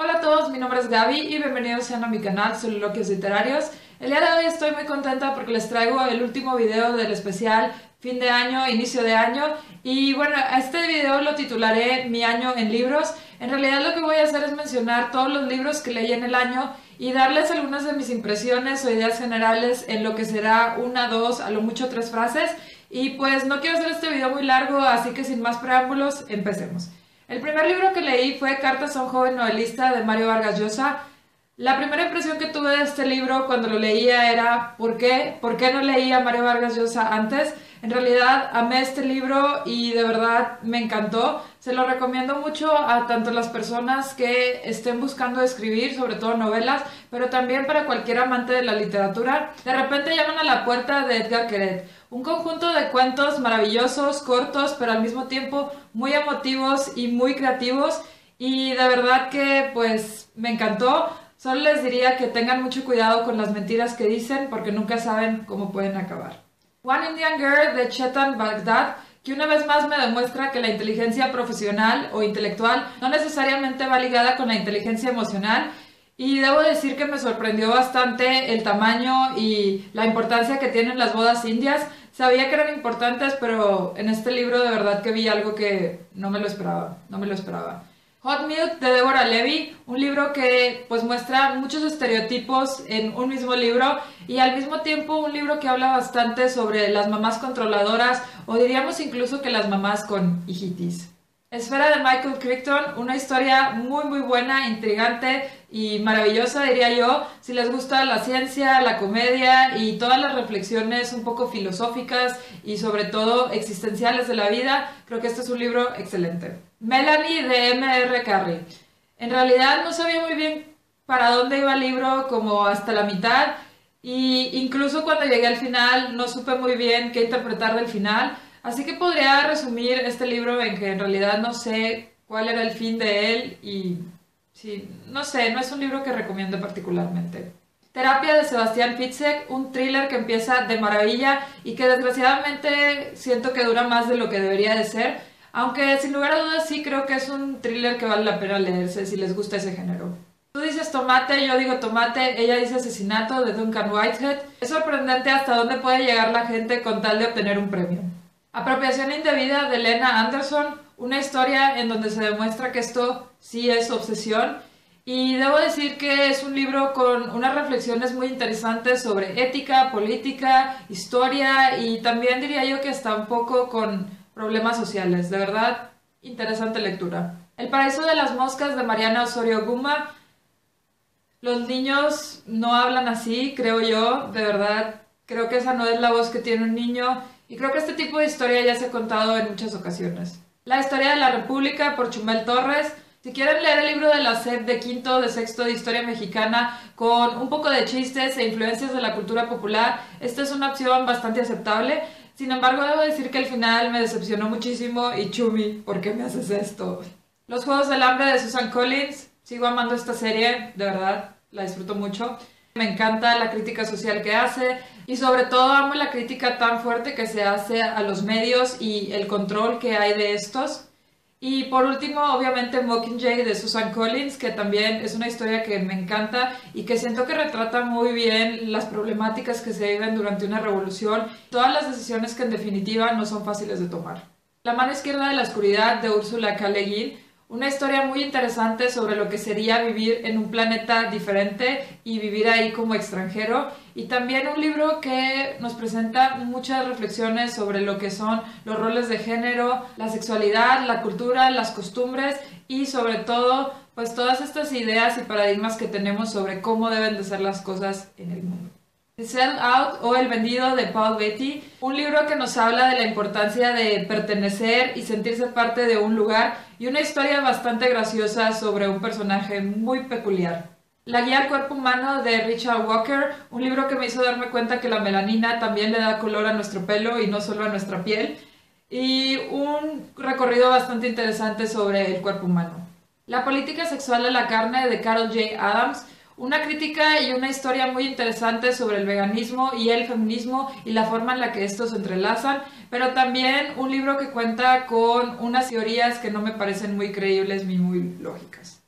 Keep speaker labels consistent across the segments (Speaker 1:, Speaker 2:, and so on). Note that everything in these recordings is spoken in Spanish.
Speaker 1: Hola a todos, mi nombre es Gaby y bienvenidos sean a mi canal Soliloquios Literarios. El día de hoy estoy muy contenta porque les traigo el último video del especial fin de año, inicio de año. Y bueno, a este video lo titularé Mi año en libros. En realidad lo que voy a hacer es mencionar todos los libros que leí en el año y darles algunas de mis impresiones o ideas generales en lo que será una, dos, a lo mucho tres frases. Y pues no quiero hacer este video muy largo, así que sin más preámbulos, empecemos. El primer libro que leí fue Cartas a un joven novelista de Mario Vargas Llosa. La primera impresión que tuve de este libro cuando lo leía era ¿por qué? ¿Por qué no leía a Mario Vargas Llosa antes? En realidad amé este libro y de verdad me encantó. Se lo recomiendo mucho a tanto las personas que estén buscando escribir, sobre todo novelas, pero también para cualquier amante de la literatura. De repente llaman a la puerta de Edgar Queret. Un conjunto de cuentos maravillosos, cortos, pero al mismo tiempo muy emotivos y muy creativos. Y de verdad que pues me encantó. Solo les diría que tengan mucho cuidado con las mentiras que dicen porque nunca saben cómo pueden acabar. One Indian Girl de Chetan Bhagat, que una vez más me demuestra que la inteligencia profesional o intelectual no necesariamente va ligada con la inteligencia emocional. Y debo decir que me sorprendió bastante el tamaño y la importancia que tienen las bodas indias. Sabía que eran importantes, pero en este libro de verdad que vi algo que no me lo esperaba. Hot Milk de Deborah Levy, un libro que pues muestra muchos estereotipos en un mismo libro y al mismo tiempo un libro que habla bastante sobre las mamás controladoras o diríamos incluso que las mamás con hijitis. Esfera de Michael Crichton, una historia muy buena, intrigante y maravillosa diría yo. Si les gusta la ciencia, la comedia y todas las reflexiones un poco filosóficas y sobre todo existenciales de la vida, creo que este es un libro excelente. Melanie de M.R. Carey. En realidad no sabía muy bien para dónde iba el libro como hasta la mitad y incluso cuando llegué al final no supe muy bien qué interpretar del final. Así que podría resumir este libro en que en realidad no sé cuál era el fin de él y sí, no sé, no es un libro que recomiendo particularmente. Terapia de Sebastián Fitzek, un thriller que empieza de maravilla y que desgraciadamente siento que dura más de lo que debería de ser, aunque sin lugar a dudas sí creo que es un thriller que vale la pena leerse si les gusta ese género. Tú dices tomate, yo digo tomate, ella dice asesinato de Duncan Whitehead. Es sorprendente hasta dónde puede llegar la gente con tal de obtener un premio. Apropiación indebida de Lena Anderson, una historia en donde se demuestra que esto sí es obsesión. Y debo decir que es un libro con unas reflexiones muy interesantes sobre ética, política, historia y también diría yo que hasta un poco con problemas sociales. De verdad, interesante lectura. El paraíso de las moscas de Mariana Osorio Guma. Los niños no hablan así, creo yo, de verdad. Creo que esa no es la voz que tiene un niño. Y creo que este tipo de historia ya se ha contado en muchas ocasiones. La historia de la República por Chumel Torres. Si quieren leer el libro de la SEP de quinto, de sexto de historia mexicana con un poco de chistes e influencias de la cultura popular, esta es una opción bastante aceptable. Sin embargo, debo decir que el final me decepcionó muchísimo y Chumi, ¿por qué me haces esto? Los Juegos del Hambre de Susan Collins. Sigo amando esta serie, de verdad, la disfruto mucho. Me encanta la crítica social que hace y sobre todo amo la crítica tan fuerte que se hace a los medios y el control que hay de estos. Y por último, obviamente Mockingjay de Susan Collins, que también es una historia que me encanta y que siento que retrata muy bien las problemáticas que se viven durante una revolución, todas las decisiones que en definitiva no son fáciles de tomar. La mano izquierda de la oscuridad de Ursula K. Le Guin, una historia muy interesante sobre lo que sería vivir en un planeta diferente y vivir ahí como extranjero. Y también un libro que nos presenta muchas reflexiones sobre lo que son los roles de género, la sexualidad, la cultura, las costumbres y sobre todo pues todas estas ideas y paradigmas que tenemos sobre cómo deben de ser las cosas en el mundo. The Sell Out o El Vendido de Paul Beatty, un libro que nos habla de la importancia de pertenecer y sentirse parte de un lugar y una historia bastante graciosa sobre un personaje muy peculiar. La guía al cuerpo humano de Richard Walker, un libro que me hizo darme cuenta que la melanina también le da color a nuestro pelo y no solo a nuestra piel, y un recorrido bastante interesante sobre el cuerpo humano. La política sexual de la carne de Carol J. Adams, una crítica y una historia muy interesante sobre el veganismo y el feminismo y la forma en la que estos se entrelazan, pero también un libro que cuenta con unas teorías que no me parecen muy creíbles ni muy lógicas.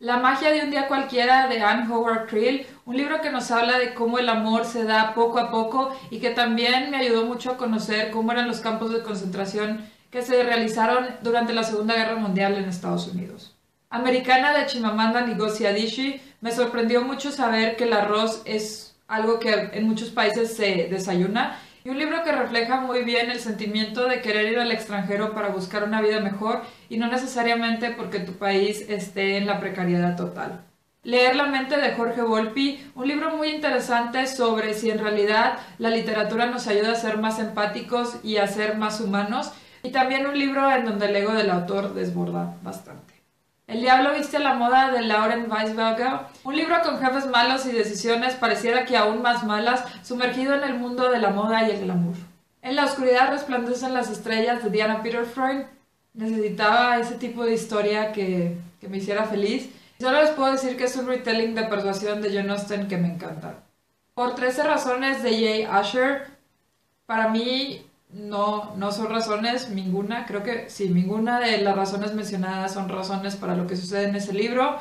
Speaker 1: La magia de un día cualquiera de Anne Howard Creel, un libro que nos habla de cómo el amor se da poco a poco y que también me ayudó mucho a conocer cómo eran los campos de concentración que se realizaron durante la Segunda Guerra Mundial en Estados Unidos. Americana de Chimamanda Ngozi Adichie, me sorprendió mucho saber que el arroz es algo que en muchos países se desayuna, y un libro que refleja muy bien el sentimiento de querer ir al extranjero para buscar una vida mejor y no necesariamente porque tu país esté en la precariedad total. Leer la mente de Jorge Volpi, un libro muy interesante sobre si en realidad la literatura nos ayuda a ser más empáticos y a ser más humanos, y también un libro en donde el ego del autor desborda bastante. El diablo viste a la moda de Lauren Weisberger, un libro con jefes malos y decisiones pareciera que aún más malas, sumergido en el mundo de la moda y el glamour. En la oscuridad resplandecen las estrellas de Diana Peterfreund. Necesitaba ese tipo de historia que me hiciera feliz. Solo les puedo decir que es un retelling de Persuasión de Jane Austen que me encanta. Por 13 razones de Jay Asher, para mí no son razones, ninguna, creo que sí, ninguna de las razones mencionadas son razones para lo que sucede en ese libro.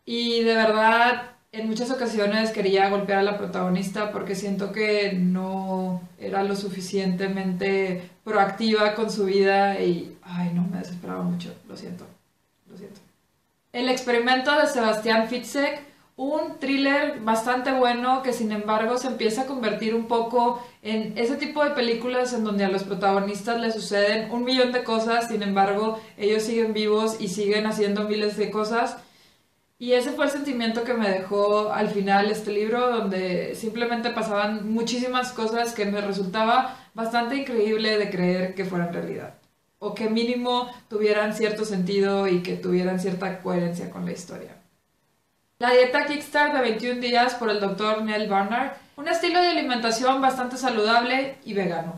Speaker 1: Y de verdad, en muchas ocasiones quería golpear a la protagonista porque siento que no era lo suficientemente proactiva con su vida y, ay, no, me desesperaba mucho, lo siento. El experimento de Sebastian Fitzek, un thriller bastante bueno que sin embargo se empieza a convertir un poco en ese tipo de películas en donde a los protagonistas les suceden un millón de cosas, sin embargo ellos siguen vivos y siguen haciendo miles de cosas. Y ese fue el sentimiento que me dejó al final este libro, donde simplemente pasaban muchísimas cosas que me resultaba bastante increíble de creer que fueran realidad, o que mínimo tuvieran cierto sentido y que tuvieran cierta coherencia con la historia. La dieta Kickstart de 21 días por el Dr. Neil Barnard, un estilo de alimentación bastante saludable y vegano.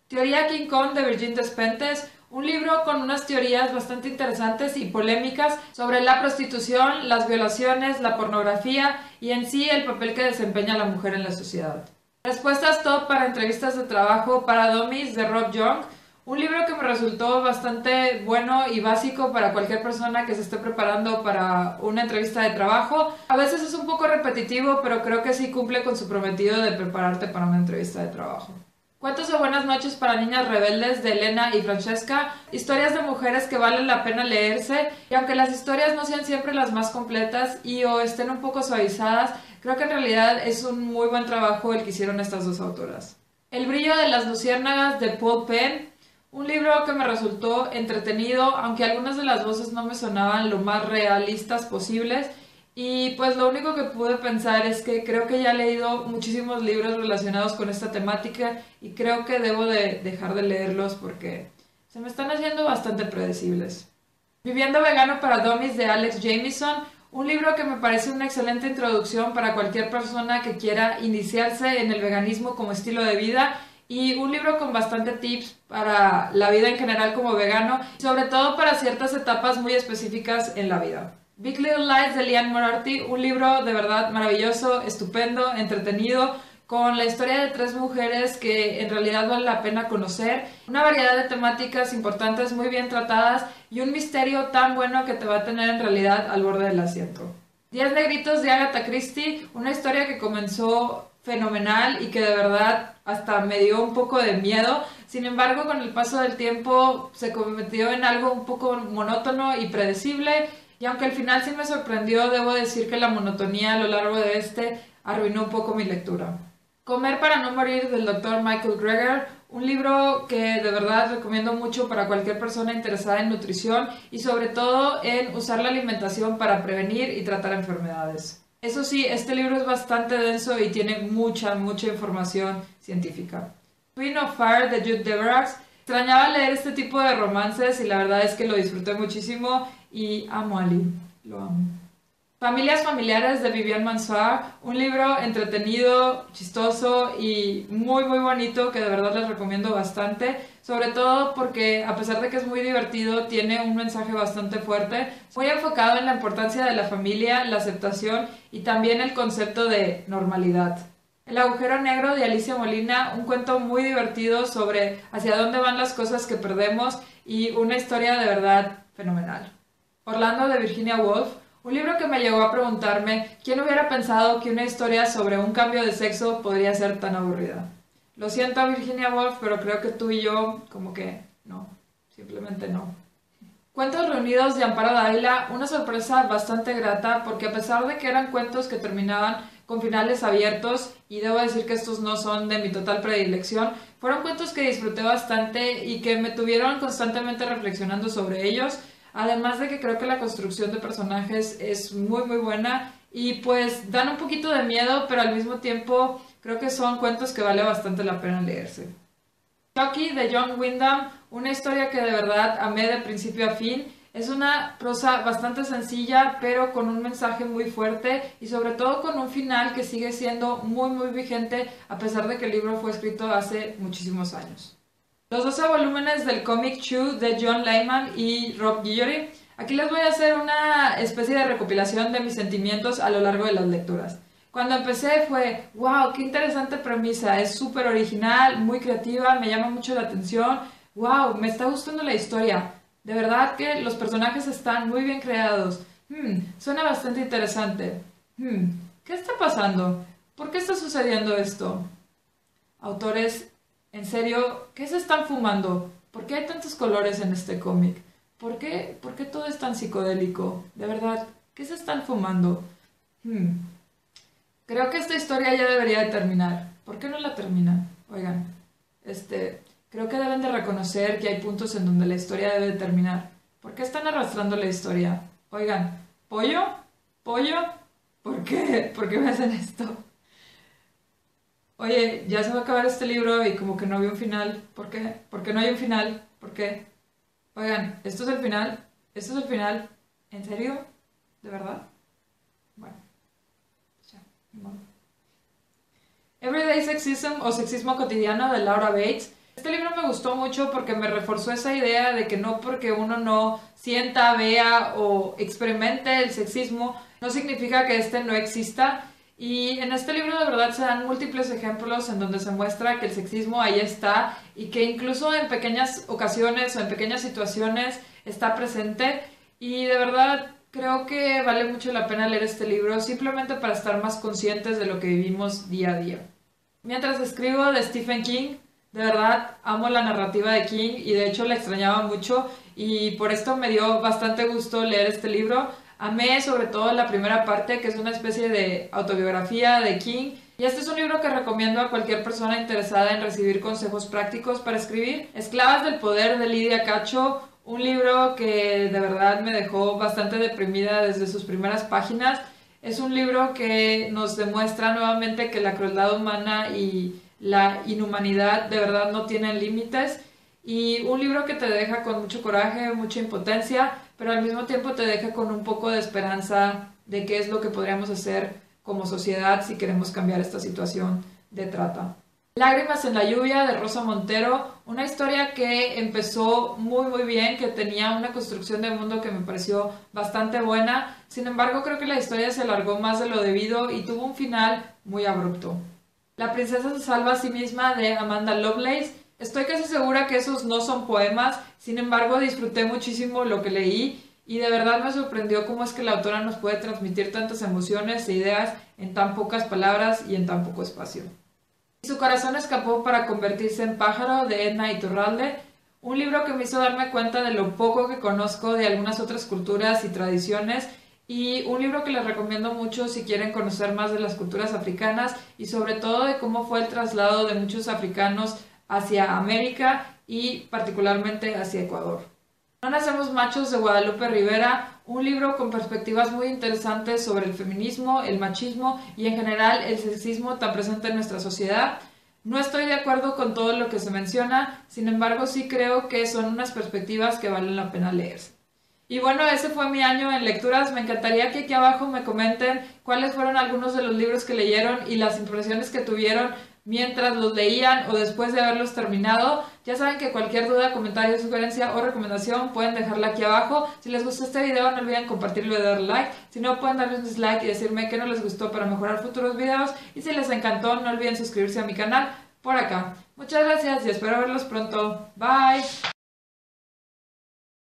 Speaker 1: Teoría King Kong de Virginie Despentes, un libro con unas teorías bastante interesantes y polémicas sobre la prostitución, las violaciones, la pornografía y en sí el papel que desempeña la mujer en la sociedad. Respuestas top para entrevistas de trabajo para dummies de Rob Young, un libro que me resultó bastante bueno y básico para cualquier persona que se esté preparando para una entrevista de trabajo. A veces es un poco repetitivo, pero creo que sí cumple con su prometido de prepararte para una entrevista de trabajo. Cuentos de buenas noches para niñas rebeldes de Elena y Francesca, historias de mujeres que valen la pena leerse, y aunque las historias no sean siempre las más completas y o estén un poco suavizadas, creo que en realidad es un muy buen trabajo el que hicieron estas dos autoras. El brillo de las luciérnagas de Paul Penn, un libro que me resultó entretenido, aunque algunas de las voces no me sonaban lo más realistas posibles, y pues lo único que pude pensar es que creo que ya he leído muchísimos libros relacionados con esta temática y creo que debo de dejar de leerlos porque se me están haciendo bastante predecibles. Viviendo vegano para dummies de Alex Jamieson, un libro que me parece una excelente introducción para cualquier persona que quiera iniciarse en el veganismo como estilo de vida, y un libro con bastante tips para la vida en general como vegano, sobre todo para ciertas etapas muy específicas en la vida. Big Little Lies de Liane Moriarty, un libro de verdad maravilloso, estupendo, entretenido, con la historia de 3 mujeres que en realidad vale la pena conocer, una variedad de temáticas importantes muy bien tratadas y un misterio tan bueno que te va a tener en realidad al borde del asiento. 10 negritos de Agatha Christie, una historia que comenzó fenomenal y que de verdad hasta me dio un poco de miedo. Sin embargo, con el paso del tiempo se convirtió en algo un poco monótono y predecible, y aunque al final sí me sorprendió, debo decir que la monotonía a lo largo de arruinó un poco mi lectura. Comer para no morir del Dr. Michael Greger, un libro que de verdad recomiendo mucho para cualquier persona interesada en nutrición y sobre todo en usar la alimentación para prevenir y tratar enfermedades. Eso sí, este libro es bastante denso y tiene mucha información científica. Queen of Fire de Jude Debarax. Extrañaba leer este tipo de romances y la verdad es que lo disfruté muchísimo y amo a Lee, lo amo. Familias familiares de Viviane Mansour, un libro entretenido, chistoso y muy bonito que de verdad les recomiendo bastante, sobre todo porque a pesar de que es muy divertido, tiene un mensaje bastante fuerte, muy enfocado en la importancia de la familia, la aceptación y también el concepto de normalidad. El agujero negro de Alicia Molina, un cuento muy divertido sobre hacia dónde van las cosas que perdemos y una historia de verdad fenomenal. Orlando de Virginia Woolf, Un libro que me llegó a preguntarme quién hubiera pensado que una historia sobre un cambio de sexo podría ser tan aburrida. Lo siento, Virginia Woolf, pero creo que tú y yo, como que no, simplemente no. Cuentos reunidos de Amparo Dávila, una sorpresa bastante grata porque a pesar de que eran cuentos que terminaban con finales abiertos, y debo decir que estos no son de mi total predilección, fueron cuentos que disfruté bastante y que me tuvieron constantemente reflexionando sobre ellos, además de que creo que la construcción de personajes es muy buena y pues dan un poquito de miedo, pero al mismo tiempo creo que son cuentos que vale bastante la pena leerse. Chucky de John Wyndham, una historia que de verdad amé de principio a fin. Es una prosa bastante sencilla, pero con un mensaje muy fuerte y sobre todo con un final que sigue siendo muy vigente a pesar de que el libro fue escrito hace muchísimos años. Los 12 volúmenes del cómic Chew de John Layman y Rob Guillory. Aquí les voy a hacer una especie de recopilación de mis sentimientos a lo largo de las lecturas. Cuando empecé fue, wow, qué interesante premisa, es súper original, muy creativa, me llama mucho la atención, wow, me está gustando la historia, de verdad que los personajes están muy bien creados, suena bastante interesante, ¿qué está pasando? ¿Por qué está sucediendo esto? Autores, en serio, ¿qué se están fumando? ¿Por qué hay tantos colores en este cómic? ¿Por qué todo es tan psicodélico? De verdad, ¿qué se están fumando? Creo que esta historia ya debería de terminar. ¿Por qué no la terminan? Oigan, creo que deben de reconocer que hay puntos en donde la historia debe de terminar. ¿Por qué están arrastrando la historia? Oigan, ¿pollo? ¿Pollo? ¿Por qué? ¿Por qué me hacen esto? Oye, ya se va a acabar este libro y como que no había un final. ¿Por qué? ¿Por qué no hay un final? ¿Por qué? Oigan, ¿esto es el final? ¿Esto es el final? ¿En serio? ¿De verdad? Bueno. Everyday Sexism o Sexismo Cotidiano de Laura Bates. Este libro me gustó mucho porque me reforzó esa idea de que no porque uno no sienta, vea o experimente el sexismo, no significa que este no exista. Y en este libro de verdad se dan múltiples ejemplos en donde se muestra que el sexismo ahí está y que incluso en pequeñas ocasiones o en pequeñas situaciones está presente. Y de verdad creo que vale mucho la pena leer este libro simplemente para estar más conscientes de lo que vivimos día a día. Mientras escribo de Stephen King, de verdad amo la narrativa de King y de hecho la extrañaba mucho y por esto me dio bastante gusto leer este libro. Amé sobre todo la primera parte, que es una especie de autobiografía de King, y este es un libro que recomiendo a cualquier persona interesada en recibir consejos prácticos para escribir. Esclavas del poder de Lydia Cacho, un libro que de verdad me dejó bastante deprimida desde sus primeras páginas. Es un libro que nos demuestra nuevamente que la crueldad humana y la inhumanidad de verdad no tienen límites. Y un libro que te deja con mucho coraje, mucha impotencia, pero al mismo tiempo te deja con un poco de esperanza de qué es lo que podríamos hacer como sociedad si queremos cambiar esta situación de trata. Lágrimas en la lluvia de Rosa Montero, una historia que empezó muy bien, que tenía una construcción de mundo que me pareció bastante buena, sin embargo creo que la historia se alargó más de lo debido y tuvo un final muy abrupto. La princesa se salva a sí misma de Amanda Lovelace. Estoy casi segura que esos no son poemas, sin embargo disfruté muchísimo lo que leí y de verdad me sorprendió cómo es que la autora nos puede transmitir tantas emociones e ideas en tan pocas palabras y en tan poco espacio. Su corazón escapó para convertirse en pájaro de Edna Iturralde, un libro que me hizo darme cuenta de lo poco que conozco de algunas otras culturas y tradiciones y un libro que les recomiendo mucho si quieren conocer más de las culturas africanas y sobre todo de cómo fue el traslado de muchos africanos hacia América y particularmente hacia Ecuador. No nacemos machos de Guadalupe Rivera, un libro con perspectivas muy interesantes sobre el feminismo, el machismo y en general el sexismo tan presente en nuestra sociedad. No estoy de acuerdo con todo lo que se menciona, sin embargo sí creo que son unas perspectivas que valen la pena leerse. Y bueno, ese fue mi año en lecturas. Me encantaría que aquí abajo me comenten cuáles fueron algunos de los libros que leyeron y las impresiones que tuvieron mientras los leían o después de haberlos terminado. Ya saben que cualquier duda, comentario, sugerencia o recomendación pueden dejarla aquí abajo. Si les gustó este video no olviden compartirlo y darle like. Si no, pueden darle un dislike y decirme que no les gustó para mejorar futuros videos. Y si les encantó, no olviden suscribirse a mi canal por acá. Muchas gracias y espero verlos pronto. Bye.